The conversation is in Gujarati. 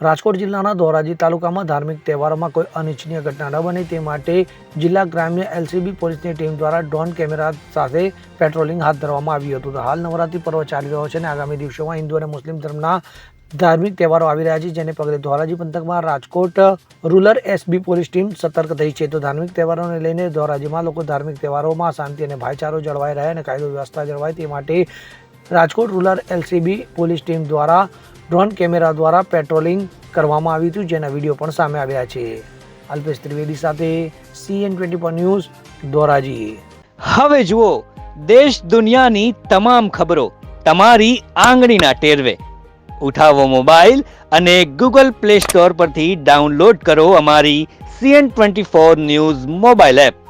રાજકોટ જિલ્લાના ધોરાજી તાલુકામાં ધાર્મિક તહેવારોમાં કોઈ અનિચ્છનીય ઘટના ન બને તે માટે જિલ્લા ગ્રામ્ય એલસીબી પોલીસની ટીમ દ્વારા ડ્રોન કેમેરા સાથે પેટ્રોલિંગ હાથ ધરવામાં આવ્યું હતું. હાલ નવરાત્રી પર્વ ચાલી રહ્યો છે અને આગામી દિવસોમાં હિન્દુ અને મુસ્લિમ ધર્મના ધાર્મિક તહેવારો આવી રહ્યા છે, જેને પગલે ધોરાજી પંથકમાં Rajkot rural SB police team સતર્ક થઈ છે. તો ધાર્મિક તહેવારોને લઈને ધોરાજીમાં લોકો ધાર્મિક તહેવારોમાં શાંતિ અને ભાઈચારો જળવાઈ રહે અને કાયદો વ્યવસ્થા જળવાય તે માટે Rajkot rural LCB police team દ્વારા ડ્રોન કેમેરા દ્વારા પેટ્રોલિંગ કરવામાં આવ્યું હતું, જેના વિડીયો પણ સામે આવ્યા છે. અલ્પેશ ત્રિવેદી સાથે CN24 ન્યૂઝ ધોરાજી. હવે જુઓ દેશ દુનિયાની તમામ ખબરો તમારી આંગળીના ટેરવે. ઉઠાવો મોબાઈલ અને Google Play Store પરથી ડાઉનલોડ કરો અમારી CN24 ન્યૂઝ મોબાઈલ એપ.